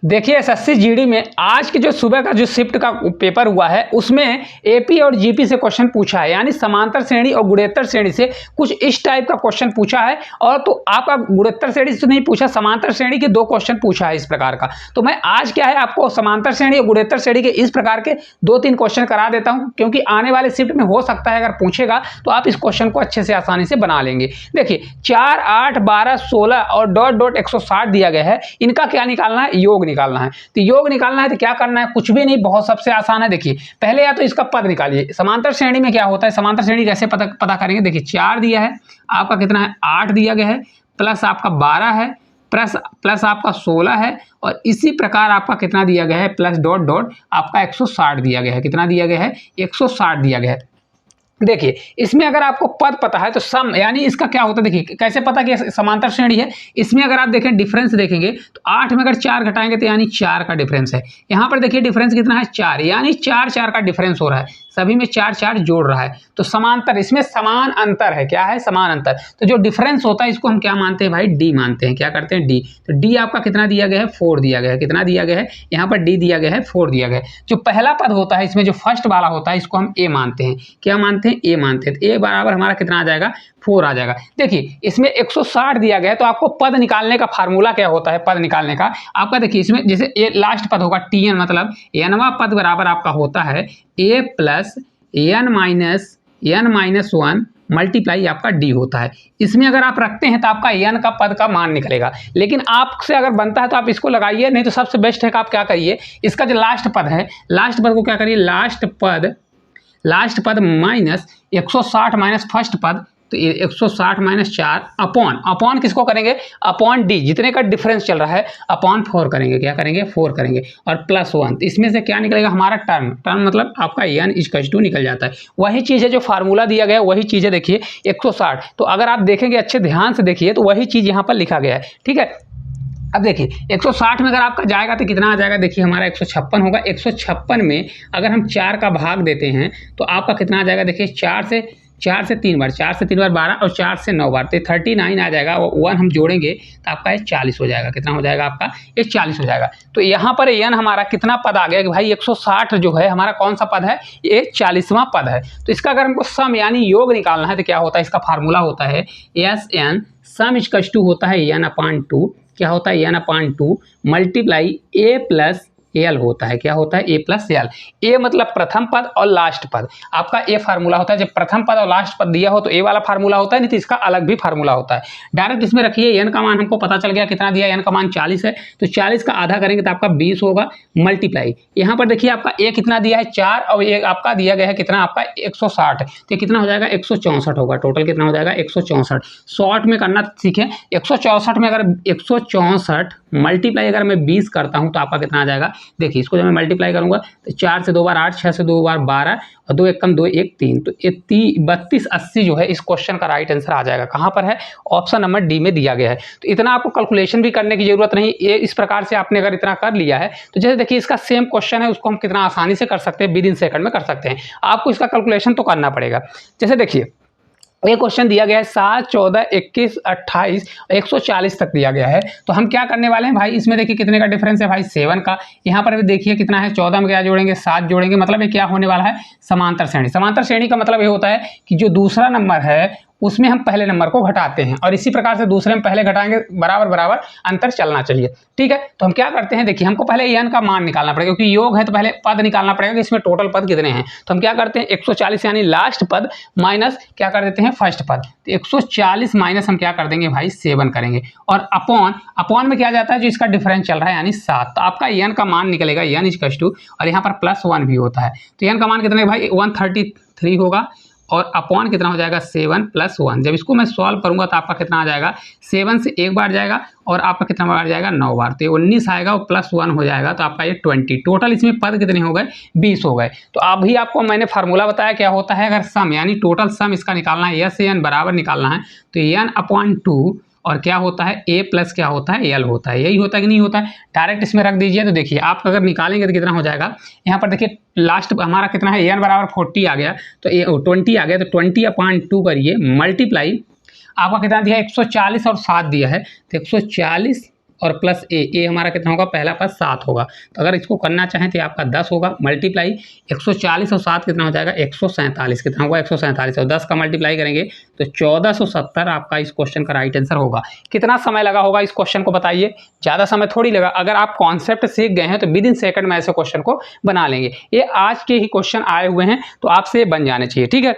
देखिए SSC GD में आज के जो सुबह का जो शिफ्ट का पेपर हुआ है उसमें एपी और जीपी से क्वेश्चन पूछा है, यानी समांतर श्रेणी और गुणोत्तर श्रेणी से कुछ इस टाइप का क्वेश्चन पूछा है। और तो आपका गुणोत्तर श्रेणी से नहीं पूछा, समांतर श्रेणी के 2 क्वेश्चन पूछा है इस प्रकार का। तो मैं आज क्या है आपको समांतर श्रेणी और गुणोत्तर श्रेणी के इस प्रकार के 2-3 क्वेश्चन करा देता हूं, क्योंकि आने वाले शिफ्ट में हो सकता है अगर पूछेगा तो आप इस क्वेश्चन को अच्छे से आसानी से बना लेंगे। देखिए 4, 8, 12, 16 और डॉट डॉट 160 दिया गया है, इनका क्या निकालना है? योग निकालना है। तो योग निकालना है तो क्या करना है? कुछ भी नहीं, बहुत सबसे आसान है। देखिए पहले या तो इसका पद निकालिए। समांतर श्रेणी में क्या होता है, समांतर श्रेणी कैसे पता करेंगे? देखिए 4 दिया है, आपका कितना है 8 दिया गया है, प्लस आपका 12 है, प्लस आपका 16 है, और इसी प्रकार आपका कितना दिया गया है प्लस डॉट डॉट आपका 160 दिया गया है। कितना दिया गया है? 160 दिया गया है। देखिए इसमें अगर आपको पद पता है तो सम, यानी इसका क्या होता है, देखिए कैसे पता कि समांतर श्रेणी है। इसमें अगर आप देखें डिफरेंस देखेंगे तो 8 में अगर 4 घटाएंगे तो यानी 4 का डिफरेंस है। यहाँ पर देखिए डिफरेंस कितना है 4, यानी 4 का डिफरेंस हो रहा है, सभी में 4 जोड़ रहा है। तो समांतर, इसमें समान अंतर है। क्या है? समान अंतर। तो जो डिफरेंस होता है इसको हम क्या मानते हैं भाई? डी मानते हैं। क्या करते हैं? डी। तो डी आपका कितना दिया गया है? 4 दिया गया है। कितना दिया गया है? यहाँ पर डी दिया गया है 4 दिया गया है। जो पहला पद होता है इसमें जो फर्स्ट वाला होता है इसको हम ए मानते हैं। क्या मानते हैं? ए मानते हैं। तो ए बराबर हमारा कितना आ जाएगा? 4 आ जाएगा। देखिए इसमें 160 दिया गया है, तो आपको पद निकालने का फार्मूला क्या होता है? पद निकालने का आपका देखिए इसमें जैसे ए लास्ट पद होगा टीएन, मतलब एनवा पद बराबर आपका होता है ए प्लस एन माइनस 1 मल्टीप्लाई आपका डी होता है। इसमें अगर आप रखते हैं तो आपका एन का पद का मान निकलेगा, लेकिन आपसे अगर बनता है तो आप इसको लगाइए, नहीं तो सबसे बेस्ट है कि आप क्या करिए, इसका जो लास्ट पद है, लास्ट पद को क्या करिए, लास्ट पद माइनस 160 माइनस फर्स्ट पद, तो 160 माइनस 4 अपॉन किसको करेंगे? अपॉन डी, जितने का डिफरेंस चल रहा है अपॉन 4 करेंगे। क्या करेंगे? 4 करेंगे, और प्लस 1। इसमें से क्या निकलेगा? हमारा टर्म मतलब आपका एन इक्वल टू निकल जाता है। वही चीज़ है जो फार्मूला दिया गया है, वही चीज़ है। देखिए 160, तो अगर आप देखेंगे अच्छे ध्यान से देखिए तो वही चीज़ यहाँ पर लिखा गया है। ठीक है, अब देखिए 160 में अगर आपका जाएगा तो कितना आ जाएगा? देखिए हमारा 156 होगा। 156 में अगर हम 4 का भाग देते हैं तो आपका कितना आ जाएगा? देखिए 4 से 3 बार 12 और 4 से 9 बार, तो 39 आ जाएगा। और 1 हम जोड़ेंगे तो आपका ये 40 हो जाएगा। कितना हो जाएगा आपका? ये 40 हो जाएगा। तो यहाँ पर एन हमारा कितना पद आ गया कि भाई 160 जो है हमारा कौन सा पद है? ये 40वां पद है। तो इसका अगर हमको सम यानी योग निकालना है तो क्या होता है? इसका फार्मूला होता है S N sum equal to होता है एन अपॉन 2। क्या होता है? N upon 2 multiply A plus L होता है। क्या होता है? ए प्लस एल। ए मतलब प्रथम पद और लास्ट पद, आपका ए फार्मूला होता है। जब प्रथम पद और लास्ट पद दिया हो तो ए वाला फार्मूला होता है, नहीं तो इसका अलग भी फार्मूला होता है। डायरेक्ट इसमें रखिए, एन का मान हमको पता चल गया कितना दिया, एन का मान 40 है, तो 40 का आधा करेंगे तो आपका 20 होगा, मल्टीप्लाई यहाँ पर देखिए आपका ए कितना दिया है 4, और ये आपका दिया गया है कितना आपका 160, तो कितना हो जाएगा? 164 होगा। टोटल कितना हो जाएगा? 164। शॉर्ट में करना सीखें। 164 में अगर 164 मल्टीप्लाई अगर मैं 20 करता हूँ तो आपका कितना आ जाएगा? देखिए इसको जब मैं मल्टीप्लाई करूंगा तो 4 से 2 बार 8, 6 से 2 बार 12, और 2 एकम 2 1 3, तो 32 80 जो है इस क्वेश्चन का राइट आंसर आ जाएगा। कहाँ पर है? ऑप्शन नंबर डी में दिया गया है। तो इतना आपको कैलकुलेशन भी करने की जरूरत नहीं, ये इस प्रकार से आपने अगर इतना कर लिया है तो जैसे देखिए इसका सेम क्वेश्चन है, उसको हम कितना आसानी से कर सकते हैं, विद इन सेकंड में कर सकते हैं। आपको इसका कैलकुलेशन तो करना पड़ेगा। जैसे देखिए ये क्वेश्चन दिया गया है 7, 14, 21, 28, 140 तक दिया गया है। तो हम क्या करने वाले हैं भाई, इसमें देखिए कितने का डिफरेंस है भाई? 7 का। यहाँ पर भी देखिए कितना है? 14 में क्या जोड़ेंगे? 7 जोड़ेंगे, मतलब ये क्या होने वाला है? समांतर श्रेणी। समांतर श्रेणी का मतलब ये होता है कि जो दूसरा नंबर है उसमें हम पहले नंबर को घटाते हैं, और इसी प्रकार से दूसरे में पहले घटाएंगे, बराबर बराबर अंतर चलना चाहिए। ठीक है, तो हम क्या करते हैं, देखिए हमको पहले एन का मान निकालना पड़ेगा, क्योंकि योग है तो पहले पद निकालना पड़ेगा कि इसमें टोटल पद कितने हैं। तो हम क्या करते हैं 140 यानी लास्ट पद माइनस क्या कर देते हैं? फर्स्ट पद। तो 140 माइनस हम क्या कर देंगे भाई? 7 करेंगे, और अपॉन में क्या जाता है? जो इसका डिफरेंस चल रहा है यानी 7, तो आपका एन का मान निकलेगा एन इक्वल टू, और यहाँ पर प्लस 1 भी होता है, तो एन का मान कितने भाई? 133 होगा, और अपॉन कितना हो जाएगा? 7 प्लस 1। जब इसको मैं सॉल्व करूंगा तो आपका कितना आ जाएगा? 7 से 1 बार जाएगा, और आपका कितना बार जाएगा? 9 बार, तो 19 आएगा, और प्लस 1 हो जाएगा, तो आपका ये 20। टोटल इसमें पद कितने हो गए? 20 हो गए। तो अभी आपको मैंने फार्मूला बताया क्या होता है, अगर सम यानी टोटल सम इसका निकालना है, एस एन बराबर निकालना है, तो एन अपॉन 2 और क्या होता है? ए प्लस क्या होता है? एल होता है। यही होता है कि नहीं होता है? डायरेक्ट इसमें रख दीजिए। तो देखिए आप अगर निकालेंगे तो कितना हो जाएगा? यहाँ पर देखिए लास्ट हमारा कितना है? एन बराबर 40 आ गया, तो 20 आ गया, तो 20 अपॉन 2 करिए, मल्टीप्लाई आपका कितना दिया है? 140 और 7 दिया है, तो 140 और प्लस ए हमारा कितना होगा, पहला पद 7 होगा। तो अगर इसको करना चाहें तो आपका 10 होगा, मल्टीप्लाई 140 और 7 कितना हो जाएगा, 147 कितना होगा, 147 और 10 का मल्टीप्लाई करेंगे तो 1470 आपका इस क्वेश्चन का राइट आंसर होगा। कितना समय लगा होगा इस क्वेश्चन को बताइए, ज़्यादा समय थोड़ी लगा। अगर आप कॉन्सेप्ट सीख गए हैं तो विद इन सेकंड में ऐसे क्वेश्चन को बना लेंगे। ये आज के ही क्वेश्चन आए हुए हैं तो आपसे ये बन जाने चाहिए, ठीक है।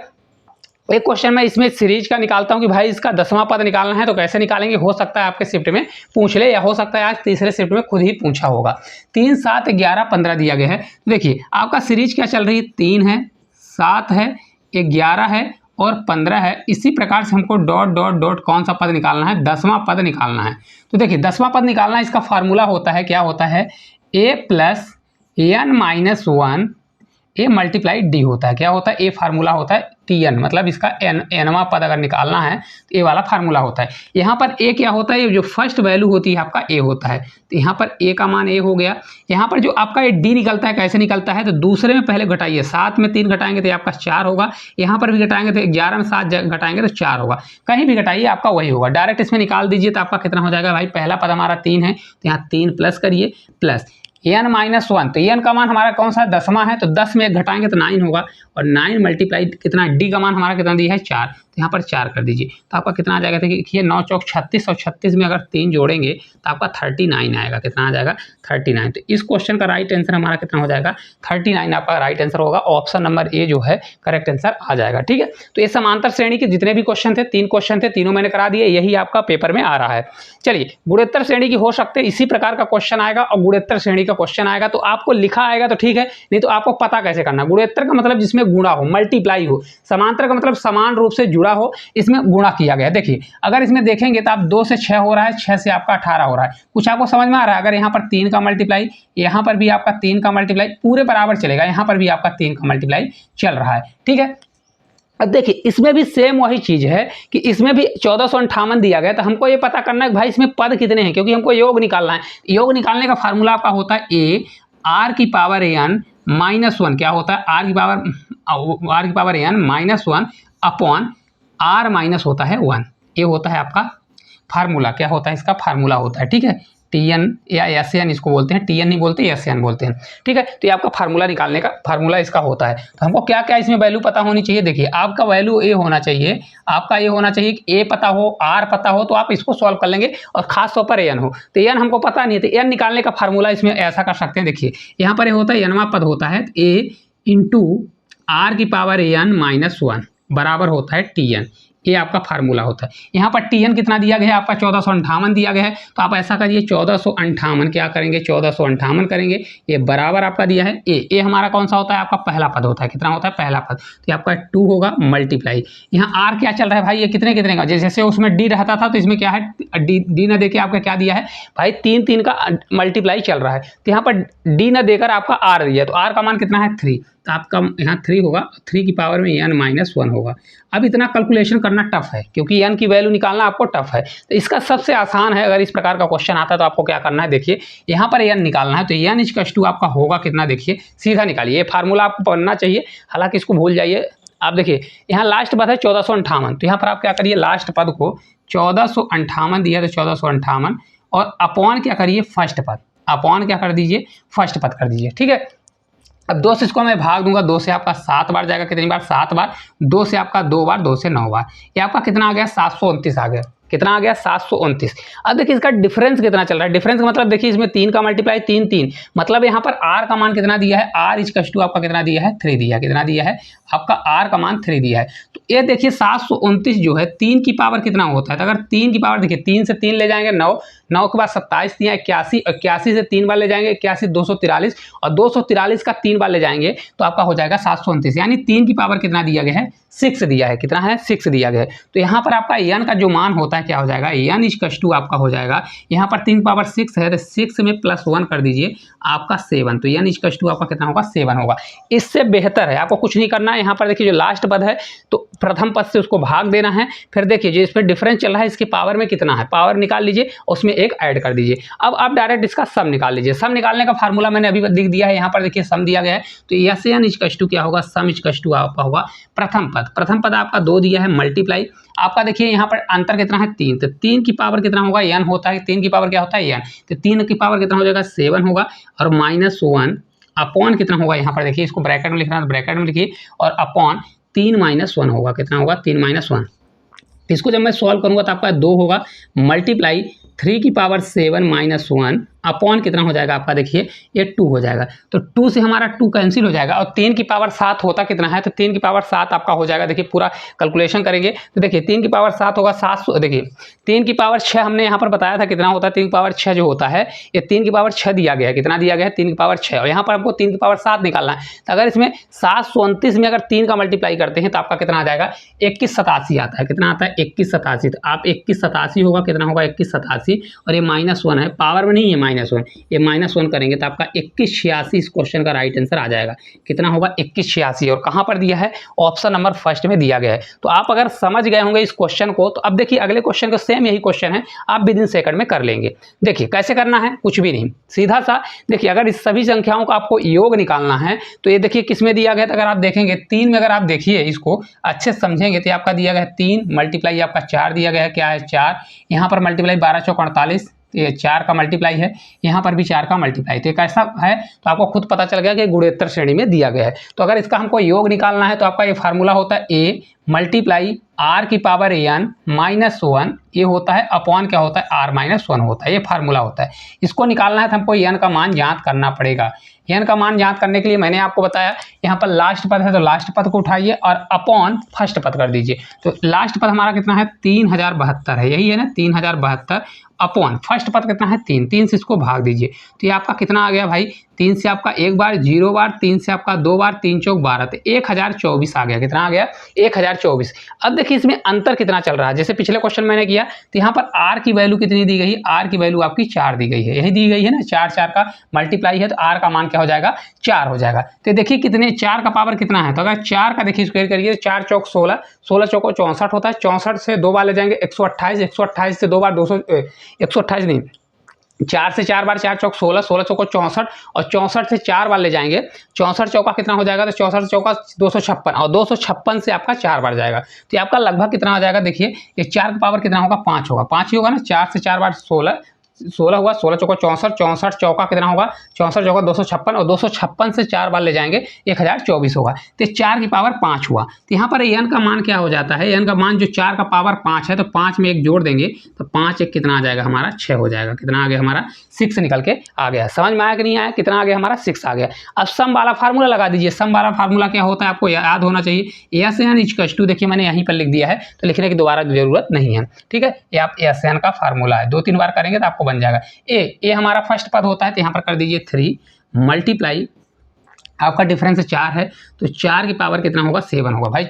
एक क्वेश्चन मैं इसमें सीरीज का निकालता हूं कि भाई इसका 10वां पद निकालना है तो कैसे निकालेंगे, हो सकता है आपके शिफ्ट में पूछ ले या हो सकता है आज तीसरे शिफ्ट में खुद ही पूछा होगा। 3, 7, 11, 15 दिया गया है। देखिए आपका सीरीज क्या चल रही है, 3 है, 7 है, 11 है और 15 है। इसी प्रकार से हमको डॉट डॉट डॉट कौन सा पद निकालना है, 10वां पद निकालना है। तो देखिए 10वां पद निकालना है, इसका फार्मूला होता है, क्या होता है, a plus n minus 1 A multiply D होता है। क्या होता है, ए फार्मूला होता है tn, मतलब इसका nवां पद अगर निकालना है तो ए वाला फार्मूला होता है। यहाँ पर ए क्या होता है, ये जो फर्स्ट वैल्यू होती है आपका ए होता है। तो यहाँ पर ए का मान ए हो गया। यहाँ पर जो आपका ये डी निकलता है, कैसे निकलता है, तो दूसरे में पहले घटाइए, 7 में 3 घटाएंगे तो आपका 4 होगा। यहाँ पर भी घटाएंगे तो 11 में 7 घटाएंगे तो 4 होगा। कहीं भी घटाइए आपका वही होगा। डायरेक्ट इसमें निकाल दीजिए तो आपका कितना हो जाएगा भाई, पहला पद हमारा 3 है तो यहाँ 3 प्लस करिए, प्लस n माइनस 1, तो n का मान हमारा कौन सा, 10वां है, तो 10 में 1 घटाएंगे तो 9 होगा और 9 मल्टीप्लाई कितना, d का मान हमारा कितना दिया है 4, तो यहाँ पर 4 कर दीजिए तो आपका कितना आ जाएगा, देखिए 9 चौक 36 और 36 में अगर 3 जोड़ेंगे तो आपका 39 आएगा। कितना आ जाएगा, 39। तो इस क्वेश्चन का राइट आंसर हमारा कितना हो जाएगा, 39 आपका राइट आंसर होगा। ऑप्शन नंबर ए जो है करेक्ट आंसर आ जाएगा, ठीक है। तो ये समांतर श्रेणी के जितने भी क्वेश्चन थे, 3 क्वेश्चन थे, तीनों मैंने करा दिए, यही आपका पेपर में आ रहा है। चलिए गुणोत्तर श्रेणी की हो सकते हैं इसी प्रकार का क्वेश्चन आएगा और गुणोत्तर श्रेणी का क्वेश्चन आएगा तो आपको लिखा आएगा तो ठीक है, नहीं तो आपको पता कैसे करना। गुणोत्तर का मतलब जिसमें गुणा हो, मल्टीप्लाई हो। समांतर का मतलब समान रूप से जुड़ा हो, इसमें गुणा किया गया। देखिए अगर इसमें देखेंगे तो आप 2 से 6 हो रहा है, 6 से आपका 18 हो रहा है। कुछ आपको समझ में आ रहा है। अगर यहाँ पर 3 का मल्टीप्लाई, यहाँ पर भी आपका 3 का मल्टीप्लाई पूरे बराबर चलेगा, यहाँ पर भी आपका 3 का मल्टीप्लाई चल रहा है, ठीक है। अब देखिए इसमें भी सेम वही चीज है कि इसमें भी 1458 दिया गया। तो हमको ये पता करना है कि भाई इसमें पद कितने हैं, क्योंकि हमको योग निकालना है। योग निकालने का फार्मूला आपका होता है a r की पावर an माइनस 1, क्या होता है, r की power an minus 1 upon r minus होता है 1। ये होता है आपका फार्मूला। क्या होता है, इसका फार्मूला होता है, ठीक है। TN या SN इसको बोलते हैं, TN नहीं बोलते, SN बोलते हैं, ठीक है। तो ये आपका फार्मूला निकालने का फार्मूला इसका होता है। तो हमको क्या क्या इसमें वैल्यू पता होनी चाहिए। देखिए आपका वैल्यू ए होना चाहिए, आपका ये होना चाहिए कि ए पता हो, आर पता हो, तो आप इसको सॉल्व कर लेंगे। और खास तौर पर एन हो, तो एन हमको पता नहीं है, तो एन निकालने का फार्मूला इसमें ऐसा कर सकते हैं। देखिए यहाँ पर ये होता है एनवां पद होता है ए इंटू आर की पावर एन माइनस 1 बराबर होता है TN। ये आपका फार्मूला होता है। यहाँ पर TN कितना दिया गया है, आपका 1458 दिया गया है। तो आप ऐसा करिए 1458 क्या करेंगे, 1458 करेंगे, ये बराबर आपका दिया है ए हमारा कौन सा होता है, आपका पहला पद होता है। कितना होता है, पहला पद, तो आपका 2 होगा मल्टीप्लाई। यहाँ आर क्या चल रहा है भाई, ये कितने कितने का, जैसे उसमें डी रहता था तो इसमें क्या है, डी न देके आपका क्या दिया है भाई, 3 का मल्टीप्लाई चल रहा है। तो यहाँ पर डी न देकर आपका आर दिया, तो आर का मान कितना है 3, तो आपका यहाँ 3 होगा, 3 की पावर में n माइनस 1 होगा। अब इतना कैलकुलेशन करना टफ है क्योंकि n की वैल्यू निकालना आपको टफ है। तो इसका सबसे आसान है, अगर इस प्रकार का क्वेश्चन आता है तो आपको क्या करना है, देखिए यहाँ पर n निकालना है। तो n इक्वल्स टू आपका होगा कितना, देखिए सीधा निकालिए। ये फार्मूला आपको पढ़ना चाहिए, हालांकि इसको भूल जाइए। आप देखिए यहाँ लास्ट पद है 1458, तो यहाँ पर आप क्या करिए, लास्ट पद को 1458 दिया तो 1458 और अपॉन क्या करिए, फर्स्ट पद, अपॉन क्या कर दीजिए, फर्स्ट पद कर दीजिए, ठीक है। अब 2 से इसको मैं भाग दूंगा, 2 से आपका 7 बार जाएगा, कितनी बार, 7 बार, 2 से आपका 2 बार, 2 से 9 बार, ये आपका कितना आ गया, 729 आ गया। कितना आ गया, 729। अब देखिए इसका डिफरेंस कितना चल रहा है। डिफरेंस का मतलब देखिए इसमें 3 का मल्टीप्लाई 3 मतलब यहाँ पर r का मान कितना दिया है, r इक्वल्स टू आपका कितना दिया है, 3 दिया है। कितना दिया है आपका, r का मान 3 दिया है। तो ये देखिए 729 जो है 3 की पावर कितना होता है, तो अगर 3 की पावर देखिए 3 से 3 ले जाएंगे 9, 9 के बाद 27 दिया 81, 81 से 3 बार ले जाएंगे 81, 243 और 243 का 3 बार ले जाएंगे तो आपका हो जाएगा 729। यानी 3 की पावर कितना दिया गया है, 6 दिया है। कितना है, 6 दिया गया है। तो यहाँ पर आपका n का जो मान होता है क्या हो जाएगा, n इक्वल्स टू आपका हो जाएगा, यहाँ पर 3 पावर 6 है तो 6 में प्लस 1 कर दीजिए आपका 7, तो n इक्वल्स टू आपका कितना होगा, 7 होगा। इससे बेहतर है, आपको कुछ नहीं करना है। यहाँ पर देखिए जो लास्ट पद है तो प्रथम पद से उसको भाग देना है। फिर देखिए जो इसमें डिफरेंस चल रहा है इसके पावर में कितना है, पावर निकाल लीजिए, उसमें एक ऐड कर दीजिए। अब आप डायरेक्ट इसका सम निकाल लीजिए। सम निकालने का फार्मूला मैंने अभी लिख दिया है, यहाँ पर देखिए सम दिया गया है, तो एस एन इक्वल्स टू क्या होगा, सम इक्वल्स टू आपका होगा प्रथम पद आपका 2 दिया है मल्टीप्लाई आपका देखिए यहाँ पर अंतर कितना है 3, तो 3 की पावर कितना होगा n होता है, 3 की पावर क्या होता है n, तो 3 की पावर कितना हो जाएगा 7 होगा और -1 अपॉन कितना होगा, यहाँ पर देखिए इसको ब्रैकेट में लिखना है, ब्रैकेट में लिखिए और अपॉन 3 - 1 होगा, कितना होगा 3 - 1। इसको जब मैं सॉल्व करूंगा तो आपका 2 होगा मल्टीप्लाई 3 की पावर 7 - 1 अपॉन कितना हो जाएगा आपका देखिए ये 2 हो जाएगा, तो 2 से हमारा 2 कैंसिल हो जाएगा और 3 की पावर 7 होता कितना है, तो 3 की पावर 7 आपका हो जाएगा, देखिए पूरा कैलकुलेशन करेंगे तो देखिए 3 की पावर 7 होगा 700, देखिए 3 की पावर 6 हमने यहाँ पर बताया था कितना होता है, 3 की पावर 6 जो होता है ये 3 की पावर 6 दिया गया है, कितना दिया गया है 3 की पावर 6 और यहाँ पर आपको 3 की पावर 7 निकालना है, तो अगर इसमें 729 में अगर 3 का मल्टीप्लाई करते हैं तो आपका कितना आ जाएगा 2187 आता है, कितना आता है 2187, तो आप 2187 होगा, कितना होगा 2187 और ये -1 है, पावर में नहीं है -1, ये -1 करेंगे तो आपका 2186 इस क्वेश्चन का राइट आंसर आ जाएगा, कितना होगा 2186 और कहाँ पर दिया है ऑप्शन नंबर फर्स्ट में दिया गया है। तो आप अगर समझ गए होंगे इस क्वेश्चन को तो अब देखिए अगले क्वेश्चन का सेम यही क्वेश्चन है, आप विद इन सेकंड में कर लेंगे। देखिए कैसे करना है, कुछ भी नहीं, सीधा सा देखिए अगर इस सभी संख्याओं का आपको योग निकालना है तो ये देखिए किस में दिया गया, तो अगर आप देखेंगे 3 में, अगर आप देखिए इसको अच्छे से समझेंगे तो आपका दिया गया है 3 मल्टीप्लाई आपका 4 दिया गया है, क्या है 4, यहाँ पर मल्टीप्लाई 12 चौक 48, ये 4 का मल्टीप्लाई है, यहाँ पर भी 4 का मल्टीप्लाई, तो कैसा है तो आपको खुद पता चल गया कि गुणोत्तर श्रेणी में दिया गया है। तो अगर इसका हमको योग निकालना है तो आपका ये फार्मूला होता है a मल्टीप्लाई r की पावर n -1, ये होता है अपॉन क्या होता है r -1 होता है, ये फार्मूला होता है। इसको निकालना है तो हमको n का मान ज्ञात करना पड़ेगा। n का मान ज्ञात करने के लिए मैंने आपको बताया यहाँ पर लास्ट पद है तो लास्ट पद को उठाइए और अपॉन फर्स्ट पद कर दीजिए, तो लास्ट पद हमारा कितना है 3072 है, यही है ना 3072 अपॉन फर्स्ट पद कितना है 3 से इसको भाग दीजिए, तो ये आपका कितना आ गया भाई 3 से आपका 1 बार 0 बार, 3 से आपका 2 बार, 3 चौक 12, तो 1024 आ गया, कितना आ गया 1024। अब देखिए इसमें अंतर कितना चल रहा है, जैसे पिछले क्वेश्चन मैंने किया तो यहाँ पर r की वैल्यू कितनी दी गई है, r की वैल्यू आपकी 4 दी गई है, यही दी गई है ना, 4 का मल्टीप्लाई है तो r का मान क्या हो जाएगा 4 हो जाएगा। तो देखिए कितने 4 का पावर कितना है, तो अगर 4 का देखिए स्क्वायर करिए 4 चौक 16, 16 चौको 64 होता है, 64 से 2 बार ले जाएंगे 128, 128 से 2 बार 200, 128 नहीं 4 से 4 बार 4 चौक 16, 16 चौको 64 और 64 से 4 बार ले जाएंगे, 64 चौका कितना हो जाएगा, तो 64 चौका 256 और 256 से आपका 4 बार जाएगा, तो ये आपका लगभग कितना हो जाएगा, देखिए ये 4 का पावर कितना होगा 5 होगा, 5 ही होगा ना, 4 से 4 बार 16 हुआ, 16 चौका 64, 64 चौका कितना होगा 64 चौका 256 और 256 से 4 बार ले जाएंगे 1024 होगा, तो 4 की पावर 5 हुआ। तो यहाँ पर n का मान क्या हो जाता है, n का मान जो 4 का पावर 5 है तो 5 में 1 जोड़ देंगे तो 5 1 कितना आ जाएगा हमारा 6 हो जाएगा, कितना आ गया हमारा 6 निकल के आ गया। समझ में आया कि नहीं आया, कितना आ गया हमारा 6 आ गया। अब सम वाला फार्मूला लगा दीजिए। सम वाला फार्मूला क्या होता है आपको याद होना चाहिए, एस एन इक्वल्स टू, देखिए मैंने यहीं पर लिख दिया है तो लिखने की दोबारा जरूरत नहीं है, ठीक है, ये आप एस एन का फार्मूला है, 2-3 बार करेंगे तो आपको बन जाएगा। ए हमारा फर्स्ट पद होता है तो यहाँ पर कर दीजिए 3 मल्टीप्लाई आपका डिफरेंस 4 है तो 4 की पावर कितना होगा 7 होगा भाई,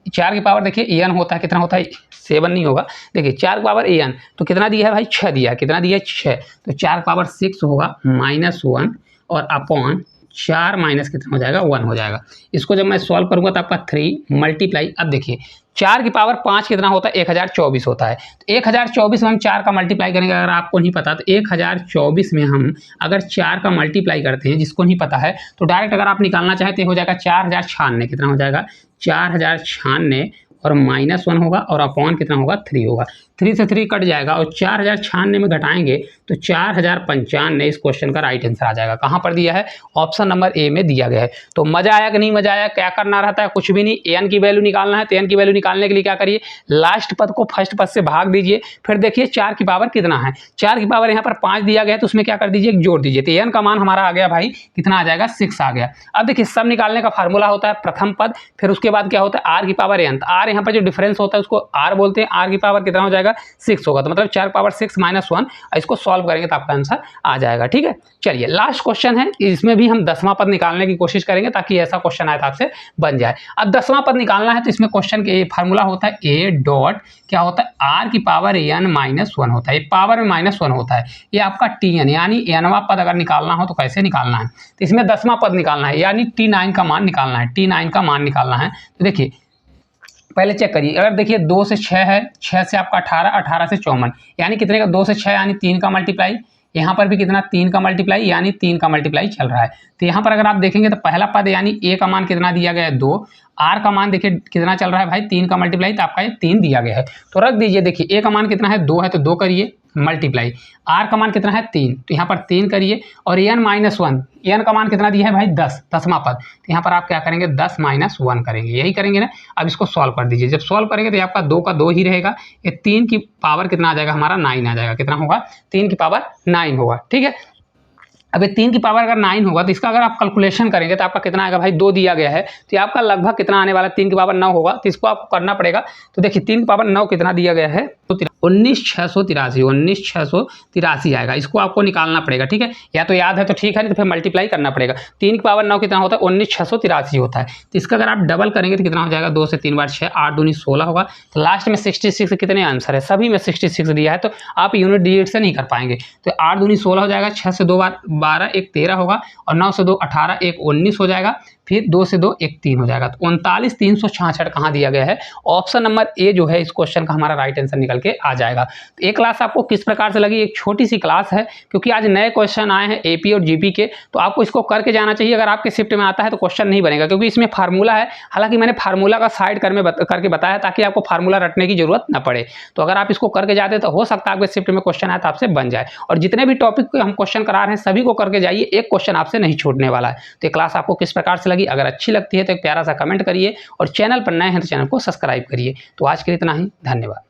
4 की पावर देखिए एन होता है, कितना होता है 7 नहीं होगा, देखिए 4 की पावर एन तो कितना दिया है भाई 6 दिया है, कितना दिया है 6, तो 4 की पावर 6 होगा -1 और अपॉन 4 माइनस कितना हो जाएगा 1 हो जाएगा। इसको जब मैं सॉल्व करूंगा तो आपका 3 मल्टीप्लाई, अब देखिए 4 की पावर 5 कितना होता है 1024 होता है, तो 1024 में हम 4 का मल्टीप्लाई करेंगे, अगर आपको नहीं पता तो 1024 में हम अगर 4 का मल्टीप्लाई करते हैं, जिसको नहीं पता है तो डायरेक्ट अगर आप निकालना चाहते हो जाएगा 4096, कितना हो जाएगा 4096 और -1 होगा और अपॉन कितना होगा 3 होगा, 3 से 3 कट जाएगा और 4096 में घटाएंगे तो 4095 इस क्वेश्चन का राइट आंसर आ जाएगा। कहाँ पर दिया है, ऑप्शन नंबर ए में दिया गया है। तो मजा आया कि नहीं मजा आया, क्या करना रहता है कुछ भी नहीं, एन की वैल्यू निकालना है तो एन की वैल्यू निकालने के लिए क्या करिए, लास्ट पद को फर्स्ट पद से भाग दीजिए, फिर देखिए 4 की पावर कितना है, 4 की पावर यहाँ पर 5 दिया गया है तो उसमें क्या कर दीजिए जोड़ दीजिए, तो एन का मान हमारा आ गया भाई कितना आ जाएगा 6 आ गया। अब देखिए सब निकालने का फार्मूला होता है प्रथम पद, फिर उसके बाद क्या होता है आर की पावर एन, आर यहाँ पर जो डिफरेंस होता है उसको आर बोलते हैं, आर की पावर कितना हो जाएगा 6 होगा, तो मतलब 4 पावर 6 -1, इसको सॉल्व करेंगे तो आपका आंसर आ जाएगा। ठीक है, चलिए लास्ट क्वेश्चन है, इसमें भी हम 10वां पद निकालने की कोशिश करेंगे ताकि ऐसा क्वेश्चन आए तो आपसे बन जाए। अब 10वां पद निकालना है तो इसमें क्वेश्चन के फार्मूला होता है ए डॉट क्या होता है आर की पावर एन -1 होता है, पावर में -1 होता है, ये आपका टी एन यानी एनवा पद अगर निकालना हो तो कैसे निकालना है, तो इसमें 10वां पद निकालना है यानी T9 का मान निकालना है, T9 का मान निकालना है। तो देखिए पहले चेक करिए, अगर देखिए 2 से 6 है, 6 से आपका 18, 18 से 54, यानी कितने का 2 से 6 यानी 3 का मल्टीप्लाई, यहाँ पर भी कितना 3 का मल्टीप्लाई यानी 3 का मल्टीप्लाई चल रहा है। तो यहाँ पर अगर आप देखेंगे तो पहला पद यानी ए का मान कितना दिया गया है 2, आर का मान देखिए कितना चल रहा है भाई 3 का मल्टीप्लाई, तो आपका ये 3 दिया गया है। तो रख दीजिए, देखिए ए का मान कितना है 2 है तो 2 करिए मल्टीप्लाई, आर का मान कितना है 3 तो यहाँ पर 3 करिए, और n-1, एन का मान कितना दिया है भाई 10, 10वां पद, तो यहाँ पर आप क्या करेंगे 10 - 1 करेंगे, यही करेंगे ना। अब इसको सॉल्व कर दीजिए, जब सॉल्व करेंगे तो आपका 2 का 2 ही रहेगा, ये 3 की पावर कितना आ जाएगा हमारा 9 आ जाएगा, कितना होगा 3 की पावर 9 होगा, ठीक है। अब ये 3 की पावर अगर 9 होगा तो इसका अगर आप कैलकुलेशन करेंगे तो आपका कितना आएगा भाई 2 दिया गया है, तो आपका लगभग कितना आने वाला है 3 की पावर 9 होगा, तो इसको आपको करना पड़ेगा। तो देखिए 3 की पावर 9 कितना दिया गया है, 19,683, 19,683 आएगा, इसको आपको निकालना पड़ेगा, ठीक है। या तो याद है तो ठीक है, नहीं तो फिर मल्टीप्लाई करना पड़ेगा। 3 की पावर 9 कितना होता है 19,683 होता है, तो इसका अगर आप डबल करेंगे तो कितना हो जाएगा 2 से 3 बार 6, 8 दूनी 16 होगा। तो लास्ट में 66 कितने आंसर है, सभी में 66 दिया है, तो आप यूनिट डिजिट से नहीं कर पाएंगे। तो 8 दूनी 16 हो जाएगा, 6 से 2 बार 12, 1 13 होगा, और 9 से 2 18, 1 19 हो जाएगा, फिर 2 से 2 1 3 हो जाएगा। तो 39,366 कहाँ दिया गया है, ऑप्शन नंबर ए जो है इस क्वेश्चन का हमारा राइट आंसर निकल के आ जाएगा। तो ये क्लास आपको किस प्रकार से लगी, एक छोटी सी क्लास है, क्योंकि आज नए क्वेश्चन आए हैं एपी और जीपी के, तो आपको इसको करके जाना चाहिए। अगर आपके शिफ्ट में आता है तो क्वेश्चन नहीं बनेगा, क्योंकि इसमें फार्मूला है, हालांकि मैंने फार्मूला का साइड करके बताया ताकि आपको फार्मूला रटने की जरूरत ना पड़े। तो अगर आप इसको करके जाते तो हो सकता है आपके शिफ्ट में क्वेश्चन आए तो आपसे बन जाए। और जितने भी टॉपिक को हम क्वेश्चन करा रहे हैं सभी को करके जाइए, एक क्वेश्चन आपसे नहीं छूटने वाला है। तो ये क्लास आपको किस प्रकार से लगी, अगर अच्छी लगती है तो एक प्यारा सा कमेंट करिए, और चैनल पर नए हैं तो चैनल को सब्सक्राइब करिए। तो आज के लिए इतना ही, धन्यवाद।